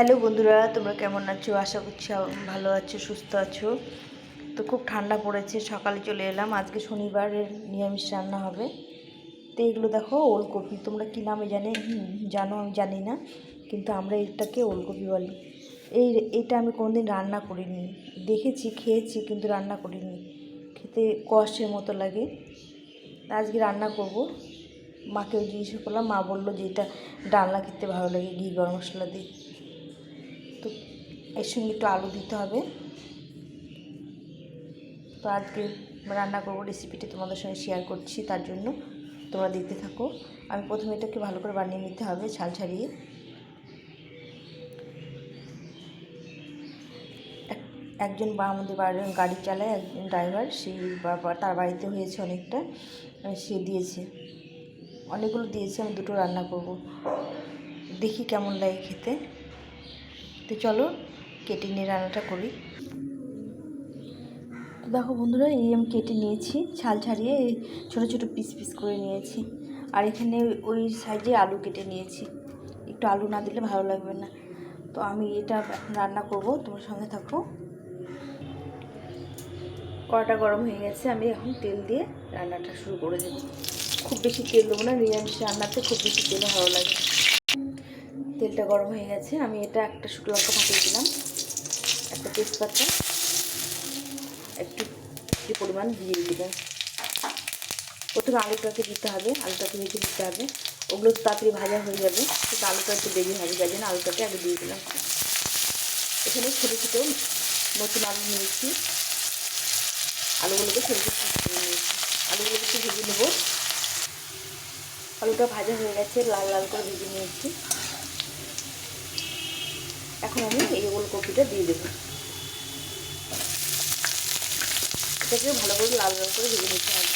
Hello বন্ধুরা, তোমরা কেমন আছো? আশা করছি ভালো আছো, সুস্থ আছো। তো খুব ঠান্ডা পড়েছে, সকালে চলে এলাম। আজকে শনিবারের নিরামিষ রান্না হবে। তো এগুলো দেখো, ওলকপি। তোমরা কী নামে জানো আমি জানি না, কিন্তু আমরা এটাকে ওলকপি বলি। এইটা আমি কোনোদিন রান্না করিনি, দেখেছি, খেয়েছি, কিন্তু রান্না করিনি। খেতে কষের মতো লাগে। আজকে রান্না করব। মাকেও জিজ্ঞেস করলাম, মা বললো যে এটা ডালনা খেতে ভালো লাগে ঘি গরম মশলা দিয়ে। তো এর সঙ্গে একটু আলু দিতে হবে। তো আজকে রান্না করবো, রেসিপিটি তোমাদের সঙ্গে শেয়ার করছি, তার জন্য তোমরা দেখতে থাকো। আমি প্রথমে এটাকে ভালো করে বানিয়ে নিতে হবে, ছাল ছাড়িয়ে। একজন আমাদের বাড়ির গাড়ি চালায়, একজন ড্রাইভার, সেই তার বাড়িতে হয়েছে অনেকটা, সে দিয়েছে, অনেকগুলো দিয়েছে। আমি দুটো রান্না করব, দেখি কেমন লাগে খেতে। তো চলো কেটে নিয়ে রান্নাটা করি। তো দেখো বন্ধুরা, এই আমি কেটে নিয়েছি, ছাল ছাড়িয়ে ছোটো ছোটো পিস পিস করে নিয়েছি। আর এখানে ওই সাইজে আলু কেটে নিয়েছি। একটু আলু না দিলে ভালো লাগবে না। তো আমি এটা এখন রান্না করব, তোমার সঙ্গে থাকো। কড়াটা গরম হয়ে গেছে, আমি এখন তেল দিয়ে রান্নাটা শুরু করে দেবো। খুব বেশি তেল দেবো না, নিরামিষ রান্নাতে খুব বেশি তেলে ভালো লাগে। তেলটা গরম হয়ে গেছে, আমি এটা একটা শুকনো লঙ্কা ফাটিয়ে দিলাম, একটা তেজপাতা, একটু পরিমাণ দিয়ে দেবেন। প্রথমে আলুটাকে দিতে হবে, আলুটাকে ভেজে দিতে হবে। ওগুলো তাড়াতাড়ি ভাজা হয়ে যাবে, কিন্তু আলুটা একটু দেরি হবে, যার জন্য আলুটাকে আগে দিয়ে দিলাম। এখানে ছোটো ছোটো নতুন আলু নিয়েছি, আলুগুলোকে ছোটো ছোটো নিয়ে নিয়েছি। আলুগুলোকে একটু ভেজে নেব। আলুটা ভাজা হয়ে গেছে, লাল লাল করে ভেজে নিয়েছি। এখন আমি এই ওলকপিটা দিয়ে দেবো। এটাকে ভালো করে লাল লাল করে ভেজে নিতে হবে।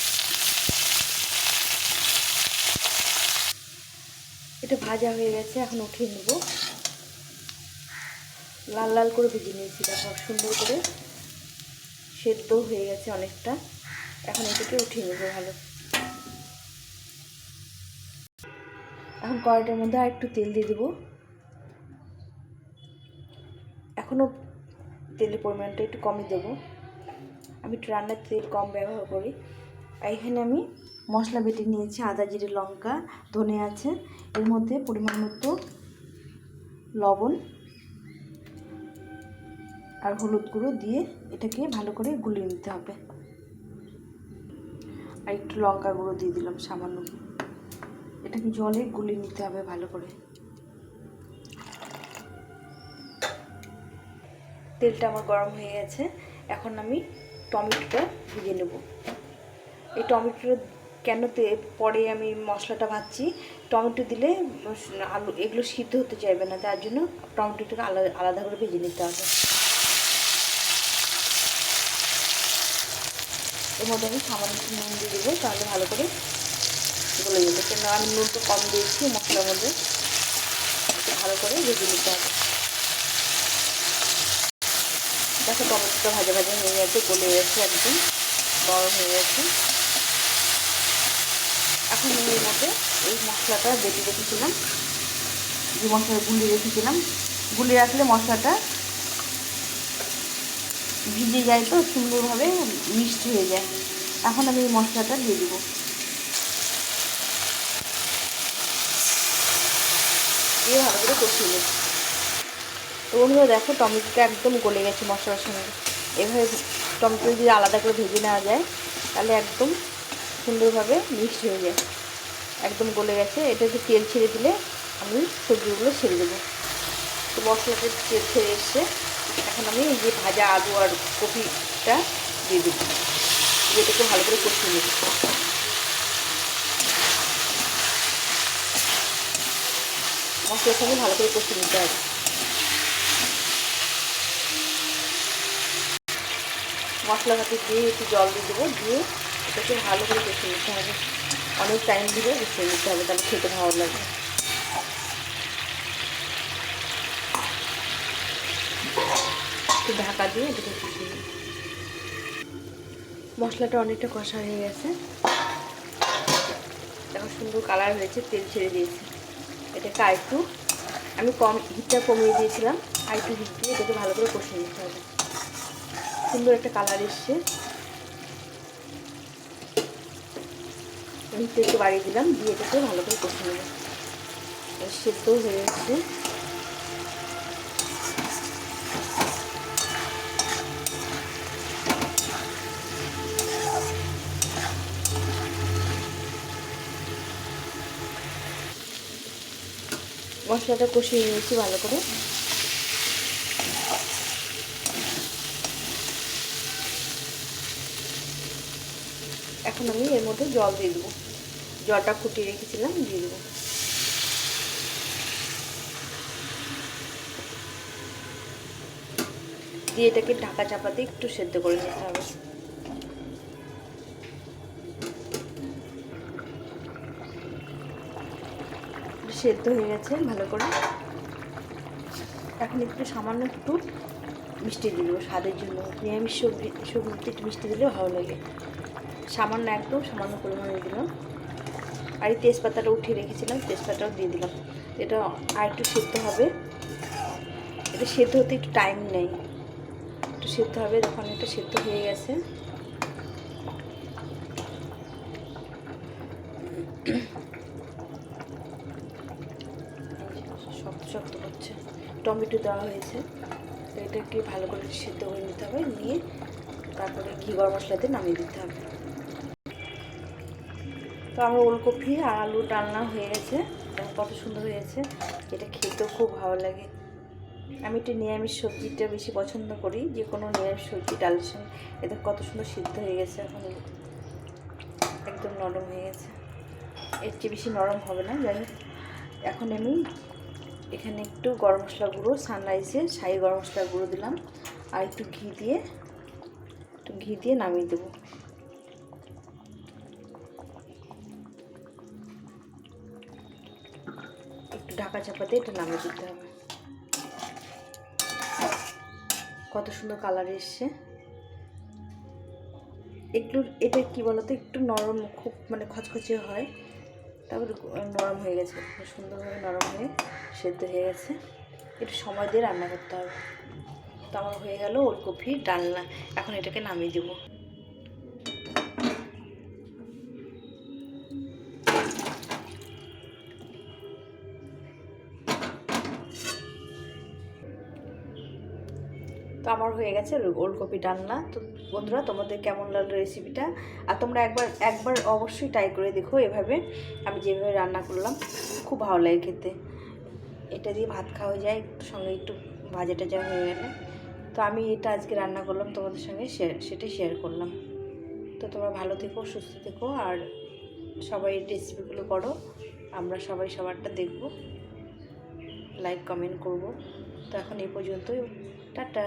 এটা ভাজা হয়ে গেছে, এখন উঠিয়ে নেব। লাল লাল করে ভেজে নিয়েছি, দেখো সুন্দর করে সেদ্ধ হয়ে গেছে অনেকটা। এখন এটাকে উঠিয়ে নেবো ভালো। এখন কড়াইটার মধ্যে আর একটু তেল দিয়ে দেবো। এখনও তেলের পরিমাণটা একটু কমই দেবো, আমি একটু রান্নার তেল কম ব্যবহার করি। আর এখানে আমি মশলা বেটে নিয়েছি, আদা জিরে লঙ্কা ধনে আছে, এর মধ্যে পরিমাণ মতো লবণ আর হলুদ গুঁড়ো দিয়ে এটাকে ভালো করে গুলিয়ে নিতে হবে। আর একটু লঙ্কা গুঁড়ো দিয়ে দিলাম সামান্য। এটাকে জলে গুলিয়ে নিতে হবে ভালো করে। তেলটা আমার গরম হয়ে গেছে, এখন আমি টমেটোটা ভেজে নেব। এই টমেটোটা কেন পরে আমি মশলাটা ভাজছি, টমেটো দিলে আলু এগুলো সিদ্ধ হতে চাইবে না, তার জন্য টমেটোটাকে আলাদা করে ভেজে নিতে হবে। এর মধ্যে আমি সামান্য নুন দিয়ে দেবো, তাহলে ভালো করে গলে যাবে। কেন আমি নুনটা কম দিয়েছি মশলার মধ্যে, ভালো করে ভেজে নিতে হবে। দেখো টমেটোটা ভাজা ভাজা হয়ে গেছে, গলে গেছে, একদম গরম হয়ে গেছে। এখন এর মধ্যে এই মশলাটা বেটে রেখেছিলাম, যে মশলাটা গুলিয়ে রেখেছিলাম, গুলিয়ে রাখলে মশলাটা ভিজে যায়, তো সুন্দরভাবে মিক্সড হয়ে যায়। এখন আমি এই মশলাটা দিয়ে দেবো। দিয়ে ভালো করে কষিয়ে নেব। তো বন্ধুরা দেখো, টমেটোটা একদম গলে গেছে মশলার সঙ্গে। এভাবে টমেটো যদি আলাদা করে ভেজে নেওয়া যায়, তাহলে একদম সুন্দরভাবে মিক্সড হয়ে যায়, একদম গলে গেছে। এটা একটু তেল ছেড়ে দিলে আমি সবজিগুলো ছেড়ে দেবো। তো মশলাটা তেল ছেড়ে এসছে, এখন আমি এই যে ভাজা আলু আর কপিটা দিয়ে দেবো, যেটাকে ভালো করে কষিয়ে নেব। মশলার সঙ্গে ভালো করে কষিয়ে নিতে হবে। মশলাটাকে দিয়ে একটু জল দিয়ে দেবো, দিয়ে এটাকে ভালো করে কষিয়ে নিতে হবে। অনেক টাইম ধরে কষিয়ে নিতে হবে, তাহলে খেতে ভালো লাগবে। একটু ঢাকা দিয়ে এটাকে কষিয়ে নিই। মশলাটা অনেকটা কষা হয়ে গেছে, এখন সুন্দর কালার হয়েছে, তেল ছেড়ে দিয়েছে। এটাকে আর একটু আমি হিটটা কমিয়ে দিয়েছিলাম, আর একটু হিট দিয়ে এটাকে ভালো করে কষিয়ে নিতে হবে। সুন্দর একটা কালার এসছে, হিটটা একটু বাড়িয়ে দিলাম, দিয়ে এটাকে ভালো করে কষিয়ে নেব। সেদ্ধ হয়ে যাচ্ছে। মশলাটা কষিয়ে নিয়েছি ভালো করে। এখন আমি এর মধ্যে জল দিয়ে দেবো, জলটা ফুটিয়ে রেখেছিলাম দিয়ে দেবো। দিয়ে এটাকে ঢাকা চাপাতে একটু সেদ্ধ করে নিতে হবে। সেদ্ধ হয়ে গেছে ভালো করে। এখন একটু সামান্য একটু মিষ্টি দিয়ে দেবো স্বাদের জন্য। নিরামিষ সবজিতে একটু মিষ্টি দিলে ভালো লাগে। সামান্য, একদম সামান্য পরিমাণে দিলাম। আর এই তেজপাতাটা উঠিয়ে রেখেছিলাম, তেজপাতাটাও দিয়ে দিলাম। এটা আর একটু সেদ্ধ হবে। এটা সেদ্ধ হতে একটু টাইম নেই, একটু সেদ্ধ হবে। যখন এটা সেদ্ধ হয়ে গেছে, শক্ত শক্ত হচ্ছে, টমেটো দেওয়া হয়েছে, তো এটাকে ভালো করে সেদ্ধ করে নিতে হবে। নিয়ে তারপরে ঘি গরম মশলা দিয়ে নামিয়ে দিতে হবে। তো আমার ওলকপি আর আলুর ডালনা হয়ে গেছে, কত সুন্দর হয়েছে। এটা খেতেও খুব ভালো লাগে। আমি একটু নিরামিষ সবজিটা বেশি পছন্দ করি, যে কোনো নিরামিষ সবজি ডালের সঙ্গে। এটা কত সুন্দর সিদ্ধ হয়ে গেছে, এখন একদম নরম হয়ে গেছে। এর চেয়ে বেশি নরম হবে না। যাই হোক, এখন আমি এখানে একটু গরম মশলা গুঁড়ো, সানরাইজের শাহি গরম মশলা গুঁড়ো দিলাম, আর একটু ঘি দিয়ে নামিয়ে দেবো। একটু ঢাকা চাপাতে এটা নামিয়ে দিতে হবে। কত সুন্দর কালার এসছে। এটা কি বলতো, একটু নরম, খুব মানে খচখচে হয়, তারপরে নরম হয়ে গেছে, খুব সুন্দরভাবে নরম হয়ে সেদ্ধ হয়ে গেছে। একটু সময় দিয়ে রান্না করতে হবে। তো আমার হয়ে গেল ওলকপি ডালনা। এখন এটাকে নামিয়ে দেবো। তো আমার হয়ে গেছে ওলকপি ডালনা। তো বন্ধুরা, তোমাদের কেমন লাগলো রেসিপিটা? আর তোমরা একবার অবশ্যই ট্রাই করে দেখো এভাবে, আমি যেভাবে রান্না করলাম। খুব ভালো লাগে খেতে। এটা দিয়ে ভাত খাওয়া যায়, একটু সঙ্গে একটু ভাজা টাজা হয়ে গেলে। তো আমি এটা আজকে রান্না করলাম, তোমাদের সঙ্গে সেটাই শেয়ার করলাম। তো তোমরা ভালো থেকো, সুস্থ থেকো, আর সবাই রেসিপিগুলো করো। আমরা সবাই সবারটা দেখব, লাইক কমেন্ট করব। তো এখন এই পর্যন্তই, টাটা।